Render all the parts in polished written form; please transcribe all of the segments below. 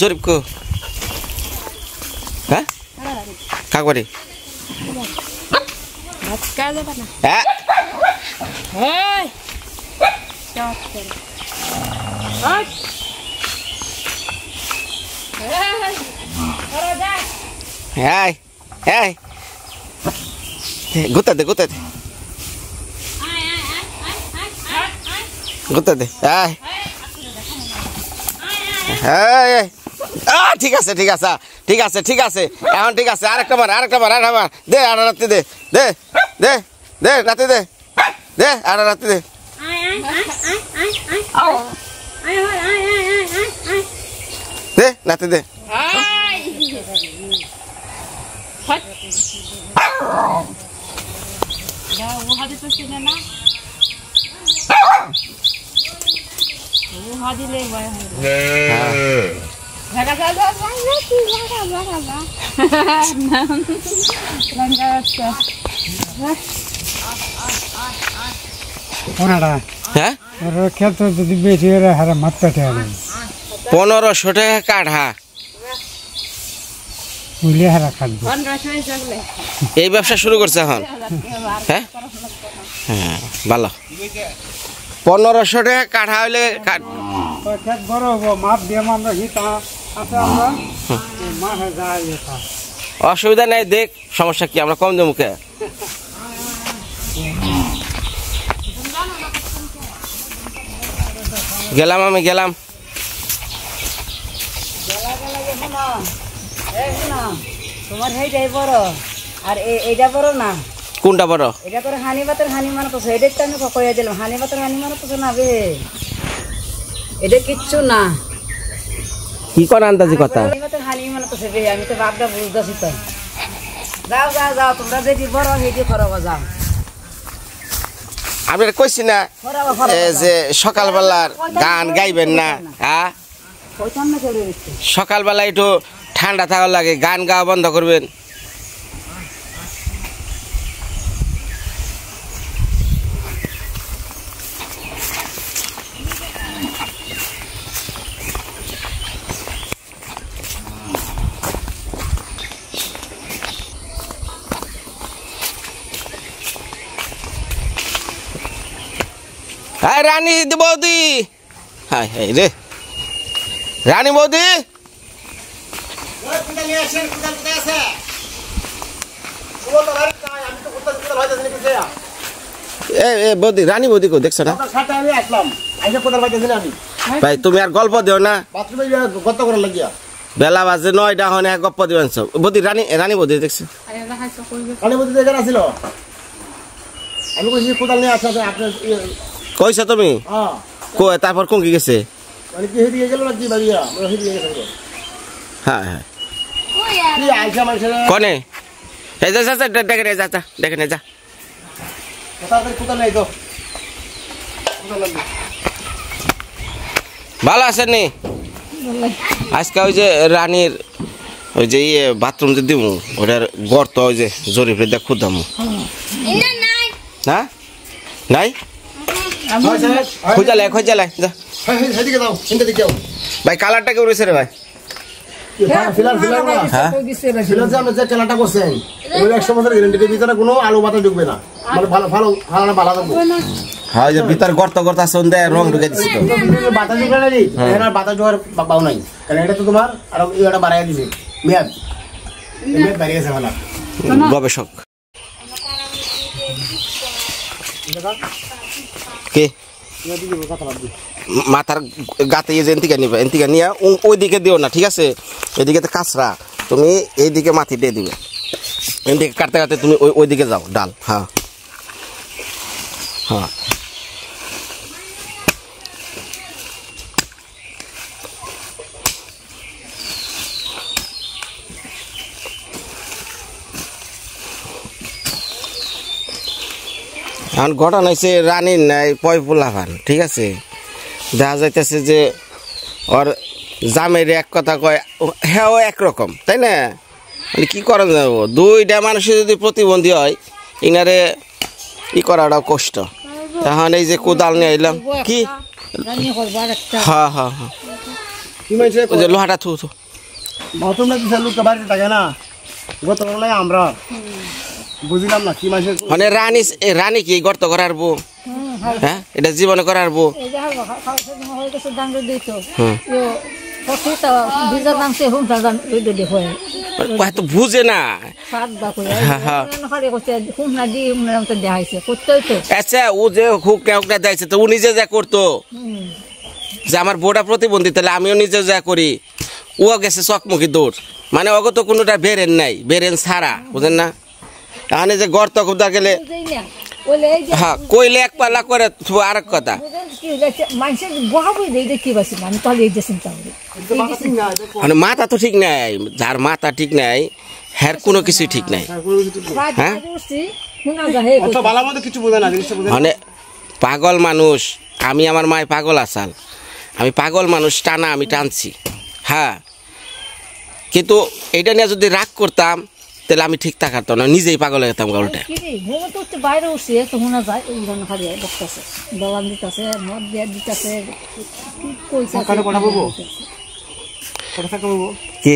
জরিপ কো হ্যাঁ কাকবাড়ি হ্যাঁ হ্যাঁ হ্যাঁ গুতা দে গুতা দে গুতা দে হ্যাঁ হ্যাঁ ঠিক আছে ঠিক আছে ঠিক আছে ঠিক আছে এখন ঠিক আছে আরেকটা বার দে আর রাতে দে দে দে দে রাতে দে দে আর রাতে দে দে রাতে দে হ্যাঁ 1500 টাকা কাঠা এই ব্যবসা শুরু করছে এখন হ্যাঁ হ্যাঁ ভালো 1500 টাকা কাঠা হইলে অসুবিধা নাই দেখ সমস্যা কি আমরা কম দেবো কে গেলাম আমি গেলাম তোমার সেইটাই বড় আর এইটা বড় না কোনটা বড় এটা করে হানি মানে তো সেইটাই তো আমি কইয়া দিলাম হানি মানে তো না বে এটা কিচ্ছু না কি কোন আন্দাজি কথা হানি মানে তো সেবে আমি তো বাপটা বুঝতেছি তো যাও যাও যাও তোমরা যেটি বড় সেইটি খরবা যাও আমি কইছি না যে সকালবেলার গান গাইবেন না হ্যাঁ সকালবেলা একটু ঠান্ডা থাকার লাগে গান গাওয়া বন্ধ করবেন রানী বৌদি হাই হাই রে রানী বৌদি বৌদি রানী বৌদি কো দেখছো না ভাই তুমি আর গল্প দিও না বেলা বাজে 9টা হনে গপ্প দিবেন সব বৌদি রানী বৌদি দেখছো আমি কইছি কোদাল নিয়ে আসা আপনি কইছো তুমি কই তারপর কোন কি গেছে মানে কি হেদিকে গেল না কি বাড়িয়া আমরা হেদিকে গেছে হ্যাঁ হ্যাঁ কি আইসা মাইসা কোনে এই যা দেখে নে যা দেখে নে যা কোদাল নাই তো ভালো আছেন নি আজকে ওই যে রানীর ওই যে বাথরুম যে দিব ওটার গর্ত ওই যে জরিপে দেখ খুদাম না নাই খুঁজালে যা হেদিকে যাও চিন্তা দিকে যাও ভাই কালারটা কেউ রয়েছে রে ভাই ফিলার হ্যাঁ ফিলার যে আমরা যে কালারটা করছেন ওই 100 বছর গ্যারান্টির ভিতরে কোনো আলো বাতা ঢুকবে না মানে ভালো থাকবে হ্যাঁ যে ভিতর গর্ত আছে ওন্দে রং ঢুকে দিছি তো বাতা ঢুকবে না রে এর বাতা ঢোকার পাও নাই কারণ এটা তো তোমার আর এটা বাড়ায় দিবে মেয়াদ বাড়িয়ে গেছে ভালো গবেষক কে মাথার গাতে এনতিকা নিবে এনতিকা নিয়ে ওইদিকে দিও না ঠিক আছে এদিকে তো কাঁচরা তুমি এইদিকে মাটি দিয়ে দিবে এদিকে কাটতে কাটতে তুমি ওইদিকে যাও ডাল হ্যাঁ হ্যাঁ এখন ঘটনা হয়েছে রানীর নাই পয়পুলাভান ঠিক আছে দেখা যাইতেছে যে ওর জামের এক কথা কয় হ্যাঁ একরকম তাই না মানে কী করা যাবো দুইটা মানুষের যদি প্রতিবন্ধী হয় ইনারে ই করাটাও কষ্ট এখন এই যে কোদাল নিয়ে আইলাম কি হ্যাঁ হ্যাঁ হ্যাঁ কি মাইছে ওই যে লোহাটা থু থু বাথরুম না দিছে লোক বাড়িতে থাকে না গতকাল আমরা বুঝলাম না কি মাইছে মানে রানী কি গর্ত করার বউ হ্যাঁ এটা জীবনে করার বউ এই যে হালকা খাওয়া হয়ে গেছে ডাঙ্গে দিত প্রতিটা বিজার নাম সে হুম দাদা ওই দেখো তো বুঝে না সাত বা কই খালি করতে হুম না দি হুম না তো দেখাইছে করতেই তো আচ্ছা ও যে হুক না দেখাইছে তো ও নিজে যা করতো যে আমার বউটা প্রতিবন্ধী তাহলে আমিও নিজে যা করি ও গেছে চকমুখী দৌড় মানে ওকে তো কোনোটা বেরেন নাই বেরেন ছাড়া বুঝেন না এখানে যে গর্ত খুঁজা গেলে হ্যাঁ কইলে এক পাল্লা করে আর এক কথা মানে মাথা তো ঠিক নাই যার মাথা ঠিক নাই হ্যার কোনো কিছু ঠিক নাই হ্যাঁ মানে পাগল মানুষ আমি আমার মায় পাগল আসাল আমি পাগল মানুষ টানা আমি টানছি হ্যাঁ কিন্তু এইটা নিয়ে যদি রাগ করতাম তাহলে আমি ঠিক থাকতাম না নিজেই পাগল হয়ে যেতাম গল্পটা বাইরে উঠছে তো শোনা যায় খালি বসতেছে দোকান দিতেছে মদ দিয়ে দিতেছে কি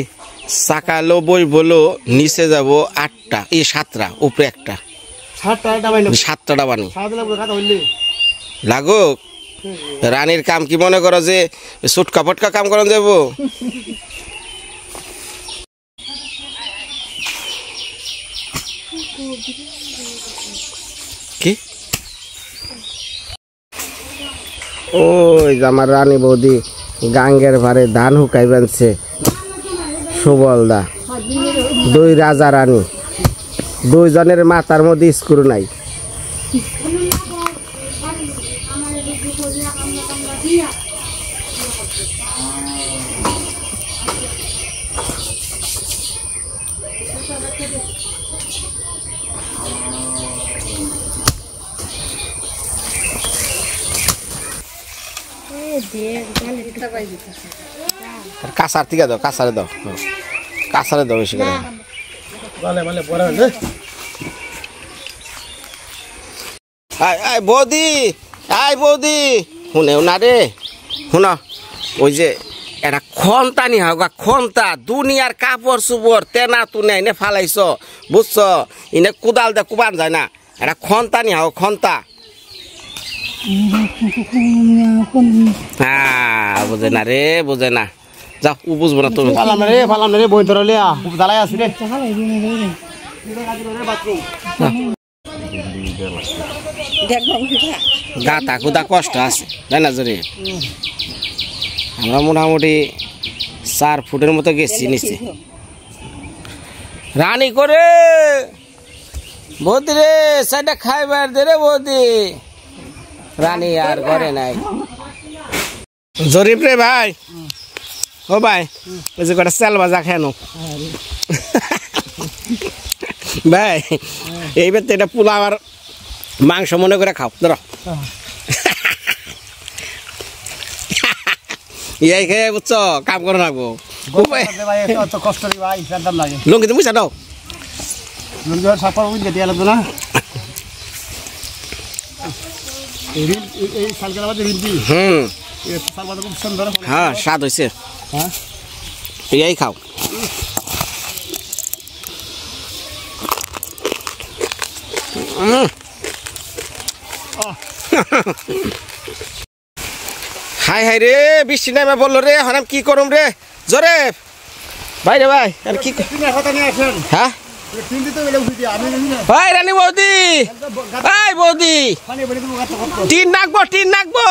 সকালো বই বলো নিচে যাব 8টা এই 7টা উপরে একটা 7টা বানি লাগুক রানীর কাম কি মনে করো যে সুটকা ফটকা কাম করেন যাব কি ওই আমার রানী বৌদি গাঙ্গের ভারে ধান হুকাই বানছে সুবলদা 2 রাজা রানী 2 জনের মাথার মধ্যে স্ক্রু নাই কাঁচার থেকে দাও কাঁচারে দাও বেশি করে বৌদি বৌদি শুনেও না রে শুন ওই যে এটা খন্তা নি হোক খন্তা দুনিয়ার কাপড় চুপড় তেনা তুনে এনে ফালাইছ বুঝছ এনে কোদাল দে কুবান যায় না এটা খন্তা নি হোক খন্তা হ্যাঁ বুঝে না রে বুঝে না যাও ও বুঝবো না তুমি পালাম রে বই ধরলে জ্বালাই আসি রে গাতা কুদা কষ্ট আছে তাই না জোরে আমরা মোটামুটি 4 ফুটের মতো গেছি নিচে রানী করে বৌদি রে সেটা খাইবার দে রে বৌদি রানী আর ঘরে নাই জরিপ রে ভাই ও ভাই ওই যে কটা চাল ভাজা খেয়ানো ভাই এইবার তো এটা পোলাও আর মাংস মনে করে খাও ধরো এই খেয়ে বুঝছো কাম করে রাখবো লুঙ্গি তুমি দাও না হ্যাঁ স্বাদ হয়েছে এই খাও হাই হাই রে বৃষ্টি নামে বললো রে হরাম কি করুম রে জোরে ভাই রে ভাই আর কি হ্যাঁ ভাই রানী বৌদি ভাই বৌদি টিন নাকবো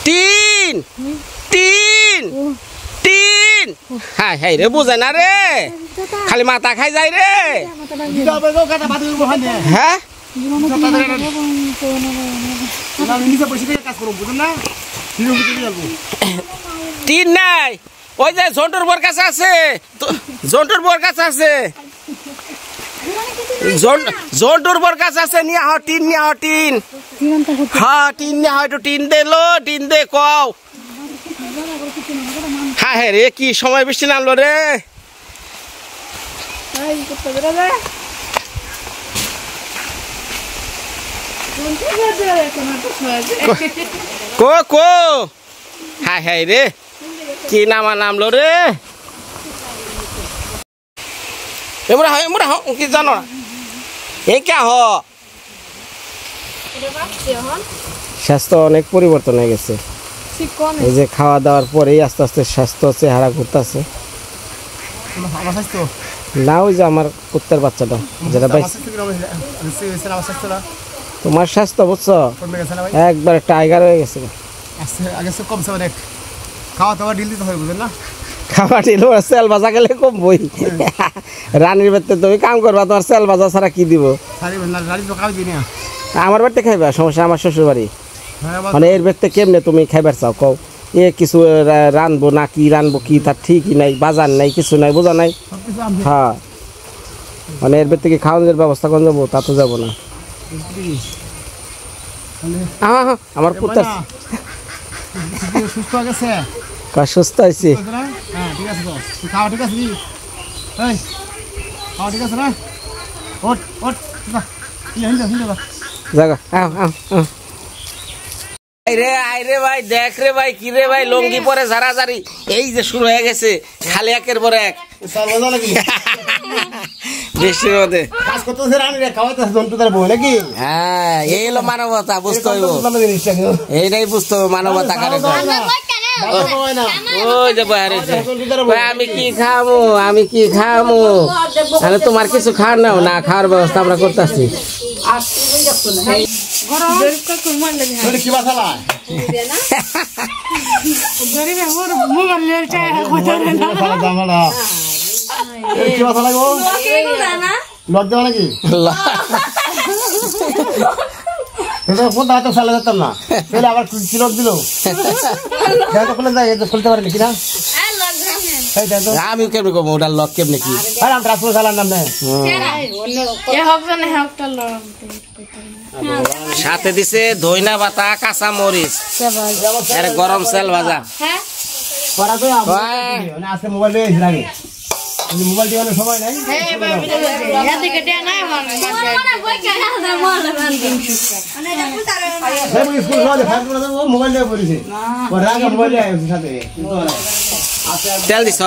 টিন হাই হাই রে বুঝে না রে খালি মাথা খাই যায় রে হ্যাঁ টিন নাই ওই যে জন্টুর বোর কাছে আছে জন্টুর বোর কাছে আছে জন্টুর বোর কাছে আছে নিয়ে হ টিন নিয়ে হ টিন হ্যাঁ টিন নিয়ে হয় টিন দে লো টিন দে কও হ্যাঁ হ্যাঁ রে কি সময় বৃষ্টি নামলো রে কো কো হ্যাঁ হ্যাঁ রে কি নামা নামলো রে এমরা হয় কি জানো না এই কে হ স্বাস্থ্য অনেক পরিবর্তন হয়ে গেছে এই যে খাওয়া দাওয়ার পরেই আস্তে আস্তে স্বাস্থ্য চেহারা ঘুরতেছে না ওই যে আমার কুত্তার বাচ্চাটা যেটা তোমার স্বাস্থ্য বুঝছো একবারে টাইগার হয়ে গেছে খাওয়া ঢিল সেল ভাজা গেলে কম বই রানীর বাড়িতে তুমি কাম করবা তোমার সেল ভাজা ছাড়া কি দিব আমার বাড়িতে খাইবা সমস্যা আমার শ্বশুর বাড়ি মানে এর বাড়িতে কেমনে তুমি খাইবার চাও কও এ কিছু রানবো না কি রানবো কি তার ঠিকই নাই বাজার নাই কিছু নাই বোঝা নাই হ্যাঁ মানে এর বাড়িতে কি খাওয়ানোর ব্যবস্থা করে যাবো তা তো যাবো না আমার কুত্তার সুস্থ গেছে সুস্থ হয়েছি ঠিক আছে তো খাওয়া ঠিক আছে খাওয়া ঠিক আছে না ওট ওট জায়গা আইরে ভাই দেখ রে ভাই কি রে ভাই লঙ্গি পরে ঝাড়াঝাড়ি এই যে শুরু হয়ে গেছে খালি একের পর এক বৃষ্টির মধ্যে হ্যাঁ এই হলো মানবতা বুঝতে হইব এইটাই বুঝতে হবে মানবতা কারে ওই যে আমি কি খামো তাহলে তোমার কিছু খাওয়ার নাও না খাওয়ার ব্যবস্থা আমরা করতেছি আবার দিল খুলতে পারেনি কিনা আমি কেমনি কম ওটার লক কেমনি কি সাথে দিছে ধইনা পাতা কাঁচা মরিচ গরম সেল ভাজা মোবাইল টিপানোর সময় নাই মোবাইল তেল দিছ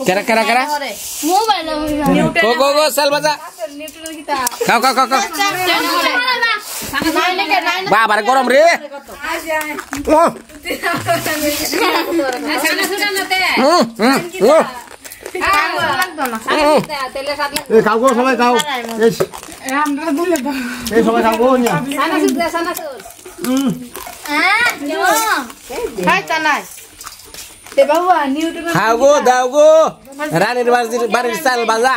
কেরা কেরা কেরা গো সেল ভাজা খাও খাও খাও খাও বাবার গরম রে খাও সবাই খাও সবাই খাও খাও গো দাও গো রানীর বাড়ির চাল বাজা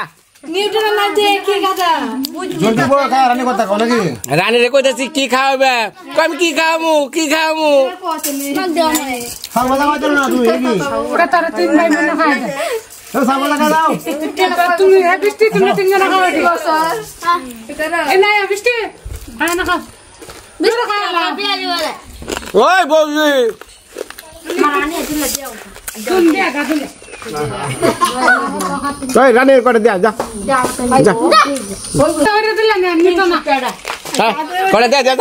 রানীরে কইতেছি কি খাওয়াবে আমি কি খাওয়ামু ওই বৌদি রানীর করে দেয়া যা করে দেয়া যা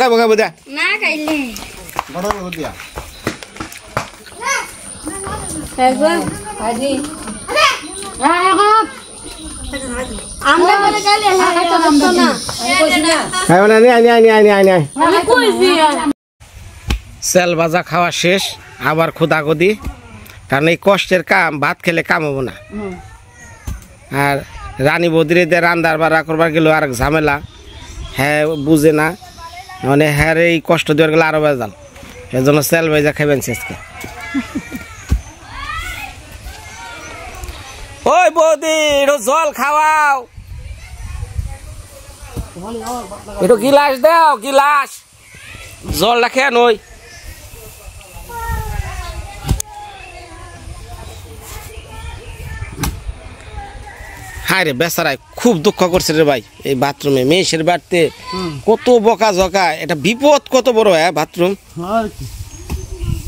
গরম খাইব দেয়া সেল ভাজা খাওয়া শেষ আবার খোদাখুদি কারণ এই কষ্টের কাম ভাত খেলে কাম হবো না আর রানী বৌদিরে দিয়ে রান্দার বাড়া করবার গেল আর ঝামেলা হ্যাঁ বুঝে না মানে হ্যাঁ এই কষ্ট দেওয়ার গেলে আরো বেজাল এর জন্য সেল ভাজা খাইবেন শেষকে ওই বৌদি একটু জল খাওয়াও একটু গিলাস দাও গিলাস জলটা খেয়ে নই হায় রে বেচারাই খুব দুঃখ করছে রে ভাই এই বাথরুমে মেয়ের বাড়িতে কত বকা ঝকা এটা বিপদ কত বড় হ্যাঁ বাথরুম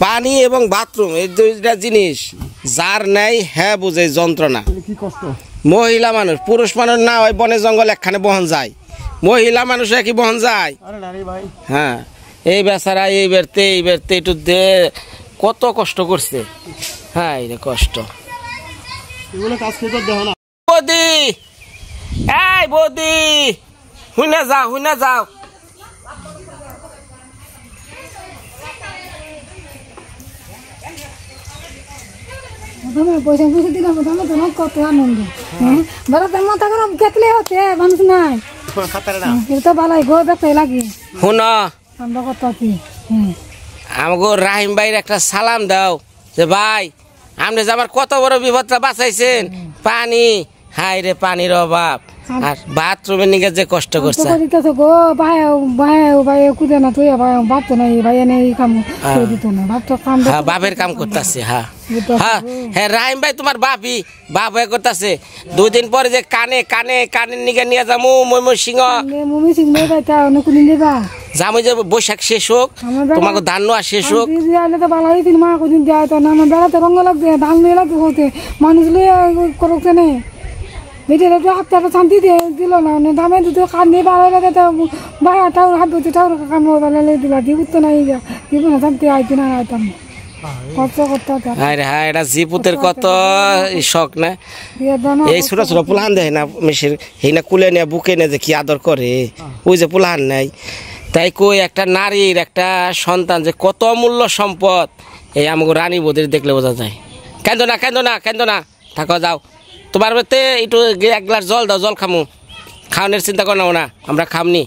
পানি এবং বাথরুম এই দুইটা জিনিস যার নাই হ্যাঁ বুঝে যন্ত্রণা। কি কষ্ট। মহিলা মানুষ, পুরুষ মানুষ না ওই বনে জঙ্গল একখানে বহন যায়, মহিলা মানুষ কি বহন যায়? আরে না রে ভাই। হ্যাঁ, এই বেচারা এই বেরতে একটু দে কত কষ্ট করছে। হ্যাঁ রে কষ্ট। এগুলো কাজ করে দেখো না। বৌদি, এই বৌদি, হুইনা যাও। পয়সা দিলাম তোমার কত আনন্দ। বেড়াতে মাথা গরম কেটলে হতে মানুষ নাই তো বালাই গো দেখতে লাগে। শুন আমরা কত কি আমাকে রাহিম ভাইয়ের একটা সালাম দাও যে ভাই আপনি যে আমার কত বড় বিপদটা বাঁচাইছেন। পানি, হাই রে পানির অভাব, আর বাথরুমের নিকে যে কষ্ট করছে গো ভাই কুদে না তুই ভাবতো না ভাই নেই কাম দিত না ভাবতো কাম। হ্যাঁ বাপের কাম করতেছে। হ্যাঁ রাহিম ভাই তোমার বাপ হয়ে করতেছে। 2 দিন পরে যে কানের নিকে নিয়ে যাবো ময়মনসিংহ যাবো যে বৈশাখ শেষ হোক, তোমাকে ধান নোয়া শেষ হোক। বেড়াতে রঙ লাগবে ধান নিয়ে লাগবে হতে মানুষ করছে না বেটিরা তো হাতটা শান্তি দিল না দামে দুটো কান নিয়ে বাড়াই লাগে বাইরে হাত বলতে ঠাকুর কাম দিলা দিব তো নাই দিব না শান্তি আইতি না আইতাম কত হ্যাঁ এটা জিপুতের কত শখ না। এই ছোট ছোট পুলাহান দেয় না মেশিন এই না কুলে নিয়ে বুকে নিয়ে যে কি আদর করে, ওই যে পুলাহান নাই। তাই কই একটা নারীর একটা সন্তান যে কত অমূল্য সম্পদ, এই আমাকে রানী বৌদির দেখলে বোঝা যায়। কেন্দ্র না থাকো যাও, তোমার বেতে একটু 1 গ্লাস জল দাও, জল খামু। খাওয়ানোর চিন্তা করো না, আমরা খামনি।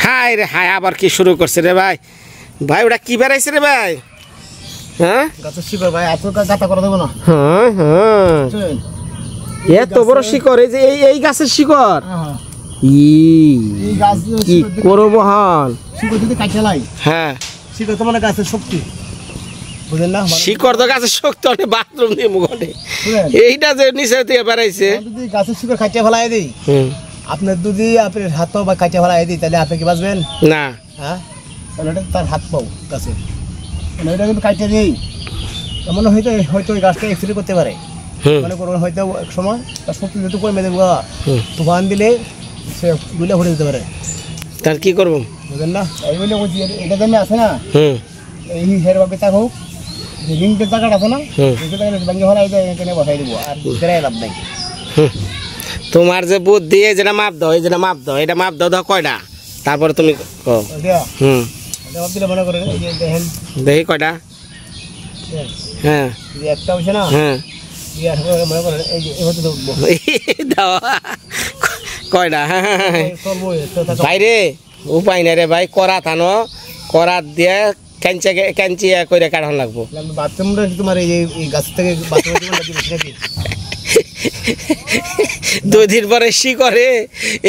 হাই রে হাই, আবার কি শুরু করছে রে ভাই? ওটা কি বেড়াইছে রে ভাই? হ্যাঁ গাছের শিকড় ভাই, এত গাতা করে দেবো না। এত বড় শিকড়, এই যে এই গাছের শিকড়। কি করবো হন শিকড় যদি কাটে লাই। হ্যাঁ শিকড় তো মানে গাছের শক্তি, বুঝলেন না? শিকড় তো গাছের শক্তি, অনেক বাথরুম দিয়ে মুখে এইটা যে নিচে থেকে বেড়াইছে। যদি গাছের শিকড় কাটিয়ে ফেলাই দিই, আপনার যদি আপনার হাত বা কাটিয়ে ফেলাই দিই, তাহলে আপনি কি বাঁচবেন না? হ্যাঁ, তাহলে এটা তার হাত পাও গাছে, এটা কিন্তু কাটিয়ে দিই এমন হয়তো ওই গাছটা এক্সিডেন্ট করতে পারে। মনে করুন হয়তো এক সময় তার শক্তি যেহেতু কমে দেবো, তুফান দিলে সে গুলে ভরে দিতে পারে। তার কি করবো বুঝলেন না? এই বলে বলছি এটা জন্য আছে না, এই হের বাপে তাক হোক যে রিংটের টাকাটা আছে না, ব্যাঙ্গে ভরাই দেয়, এখানে বসাই দেবো, আর ফেরাই লাভ নাই। তোমার যে বুদ্ধি এই যেটা মাপ দাও, এটা মাপ দাও কয়টা, তারপরে তুমি মনে করেন দেখি কয়টা। হ্যাঁ একটা হয়েছে না, হ্যাঁ মনে করেন এই যে কয়টা ভাইরে উপায় নাই রে ভাই, করা থানো করাত দিয়ে ক্যাঞ্চি করে কাটানো লাগবো। বাথরুমটা তোমার এই গাছ থেকে 2 দিন পরে শিকড়ে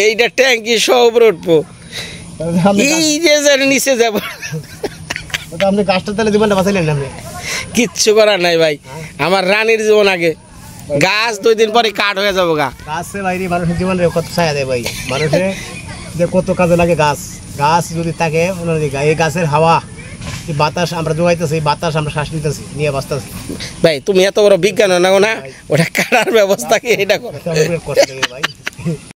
এইটা ট্যাঙ্কি সহ উপরে উঠবো, এই যে নিচে যাবো। আপনি গাছটা তাহলে জীবনটা বাঁচাইলেন আপনি? কিচ্ছু করার নাই ভাই, আমার রানীর জীবন আগে। গাছ 2 দিন পরে কাঠ হয়ে যাবো। গাছে বাইরে মানুষের জীবনে কত ছায়া দেয় ভাই, মানুষের যে কত কাজে লাগে গাছ যদি থাকে, এই গাছের হাওয়া বাতাস আমরা যোগাইতেছি, বাতাস আমরা শ্বাস নিতেছি, নিয়ে বাঁচতেছি। ভাই তুমি এত বড় বিজ্ঞান না, ওটা কাটার ব্যবস্থা কি এটা করো? ভাই